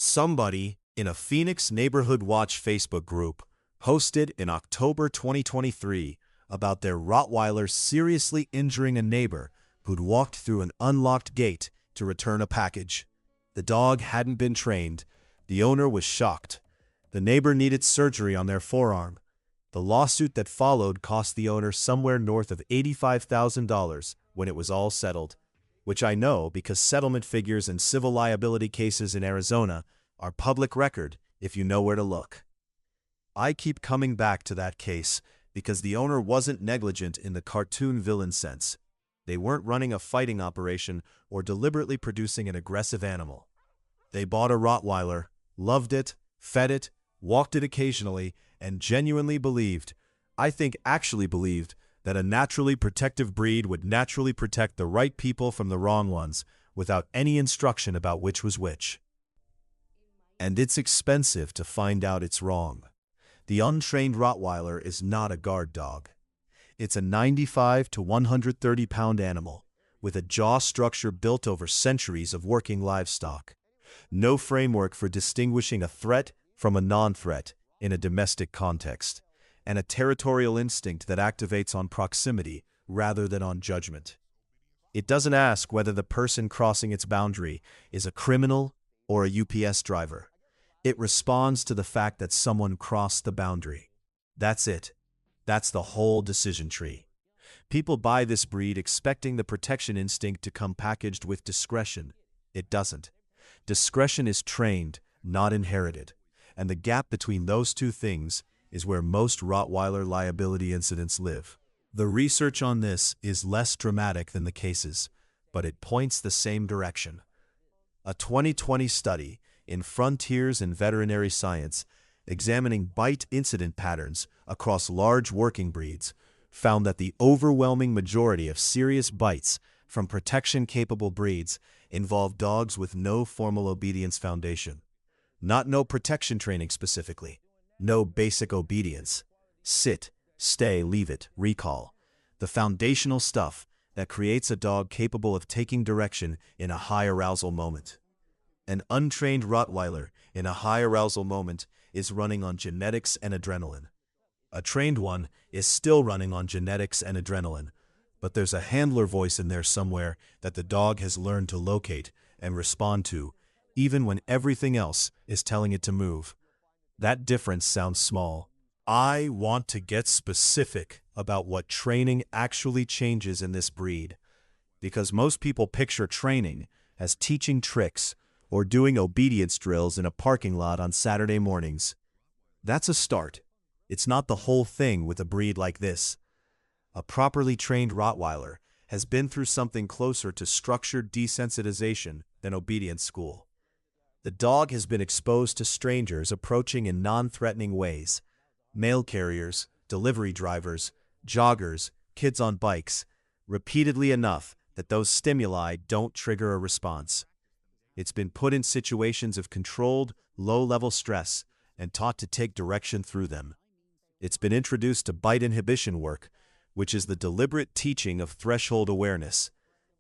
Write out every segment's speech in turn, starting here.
Somebody in a Phoenix Neighborhood Watch Facebook group posted in October 2023 about their Rottweiler seriously injuring a neighbor who'd walked through an unlocked gate to return a package. The dog hadn't been trained. The owner was shocked. The neighbor needed surgery on their forearm. The lawsuit that followed cost the owner somewhere north of $85,000 when it was all settled, which I know because settlement figures in civil liability cases in Arizona are public record if you know where to look. I keep coming back to that case because the owner wasn't negligent in the cartoon villain sense. They weren't running a fighting operation or deliberately producing an aggressive animal. They bought a Rottweiler, loved it, fed it, walked it occasionally, and genuinely believed, I think actually believed, that a naturally protective breed would naturally protect the right people from the wrong ones without any instruction about which was which. And it's expensive to find out it's wrong. The untrained Rottweiler is not a guard dog. It's a 95 to 130-pound animal with a jaw structure built over centuries of working livestock. No framework for distinguishing a threat from a non-threat in a domestic context, and a territorial instinct that activates on proximity rather than on judgment. It doesn't ask whether the person crossing its boundary is a criminal or a UPS driver. It responds to the fact that someone crossed the boundary. That's it. That's the whole decision tree. People buy this breed expecting the protection instinct to come packaged with discretion. It doesn't. Discretion is trained, not inherited. And the gap between those two things is where most Rottweiler liability incidents live. The research on this is less dramatic than the cases, but it points the same direction. A 2020 study in Frontiers in Veterinary Science examining bite incident patterns across large working breeds found that the overwhelming majority of serious bites from protection-capable breeds involve dogs with no formal obedience foundation. Not no protection training specifically. No basic obedience. Sit, stay, leave it, recall. The foundational stuff that creates a dog capable of taking direction in a high arousal moment. An untrained Rottweiler in a high arousal moment is running on genetics and adrenaline. A trained one is still running on genetics and adrenaline, but there's a handler voice in there somewhere that the dog has learned to locate and respond to, even when everything else is telling it to move. That difference sounds small. I want to get specific about what training actually changes in this breed, because most people picture training as teaching tricks or doing obedience drills in a parking lot on Saturday mornings. That's a start. It's not the whole thing with a breed like this. A properly trained Rottweiler has been through something closer to structured desensitization than obedience school. The dog has been exposed to strangers approaching in non-threatening ways. Mail carriers, delivery drivers, joggers, kids on bikes, repeatedly enough that those stimuli don't trigger a response. It's been put in situations of controlled, low-level stress and taught to take direction through them. It's been introduced to bite inhibition work, which is the deliberate teaching of threshold awareness.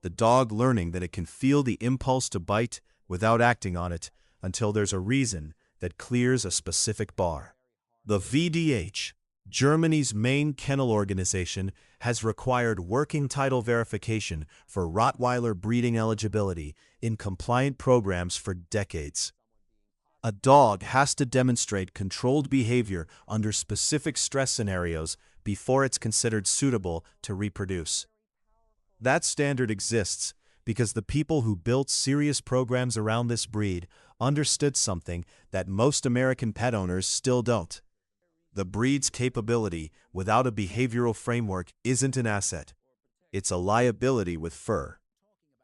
The dog learning that it can feel the impulse to bite without acting on it until there's a reason that clears a specific bar. The VDH, Germany's main kennel organization, has required working title verification for Rottweiler breeding eligibility in compliant programs for decades. A dog has to demonstrate controlled behavior under specific stress scenarios before it's considered suitable to reproduce. That standard exists because the people who built serious programs around this breed understood something that most American pet owners still don't. The breed's capability without a behavioral framework isn't an asset. It's a liability with fur.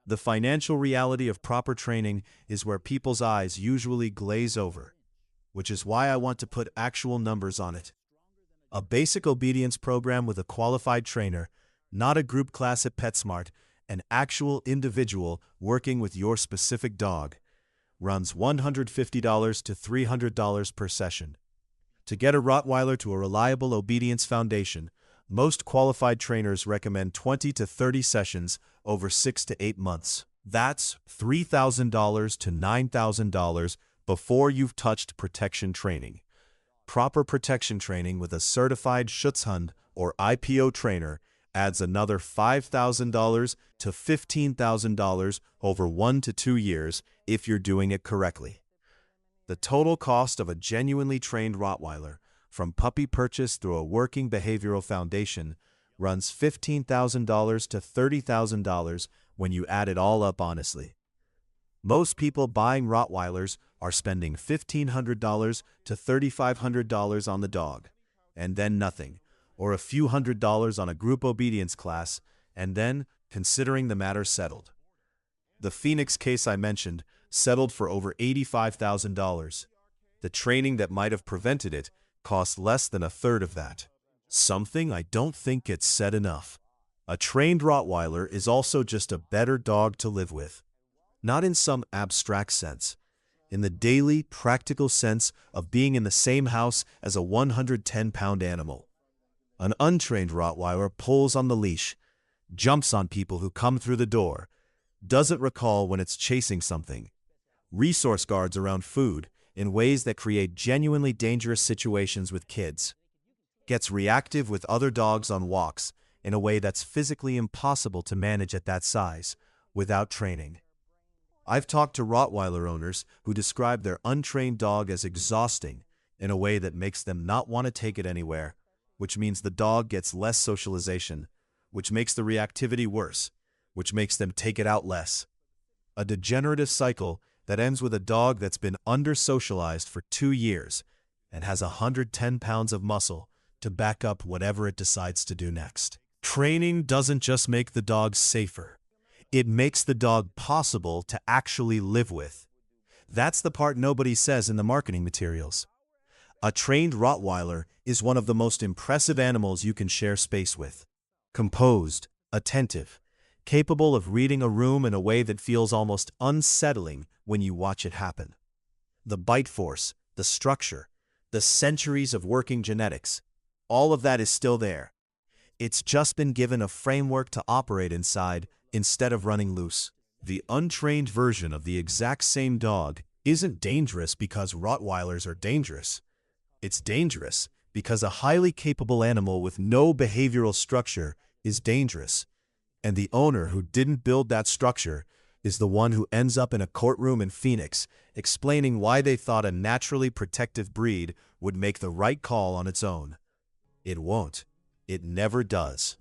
The financial reality of proper training is where people's eyes usually glaze over, which is why I want to put actual numbers on it. A basic obedience program with a qualified trainer, not a group class at PetSmart, an actual individual working with your specific dog, runs $150 to $300 per session. To get a Rottweiler to a reliable obedience foundation, most qualified trainers recommend 20 to 30 sessions over 6 to 8 months. That's $3,000 to $9,000 before you've touched protection training. Proper protection training with a certified Schutzhund or IPO trainer adds another $5,000 to $15,000 over 1 to 2 years if you're doing it correctly. The total cost of a genuinely trained Rottweiler, from puppy purchase through a working behavioral foundation, runs $15,000 to $30,000 when you add it all up honestly. Most people buying Rottweilers are spending $1,500 to $3,500 on the dog, and then nothing, or a few $100s on a group obedience class, and then considering the matter settled. The Phoenix case I mentioned settled for over $85,000. The training that might have prevented it cost less than a third of that. Something I don't think gets said enough. A trained Rottweiler is also just a better dog to live with. Not in some abstract sense. In the daily, practical sense of being in the same house as a 110-pound animal. An untrained Rottweiler pulls on the leash, jumps on people who come through the door, doesn't recall when it's chasing something, resource guards around food in ways that create genuinely dangerous situations with kids, gets reactive with other dogs on walks in a way that's physically impossible to manage at that size without training. I've talked to Rottweiler owners who describe their untrained dog as exhausting in a way that makes them not want to take it anywhere, which means the dog gets less socialization, which makes the reactivity worse, which makes them take it out less. A degenerative cycle that ends with a dog that's been under-socialized for 2 years and has 110 pounds of muscle to back up whatever it decides to do next. Training doesn't just make the dog safer. It makes the dog possible to actually live with. That's the part nobody says in the marketing materials. A trained Rottweiler is one of the most impressive animals you can share space with. Composed, attentive, capable of reading a room in a way that feels almost unsettling when you watch it happen. The bite force, the structure, the centuries of working genetics, all of that is still there. It's just been given a framework to operate inside instead of running loose. The untrained version of the exact same dog isn't dangerous because Rottweilers are dangerous. It's dangerous because a highly capable animal with no behavioral structure is dangerous. And the owner who didn't build that structure is the one who ends up in a courtroom in Phoenix explaining why they thought a naturally protective breed would make the right call on its own. It won't. It never does.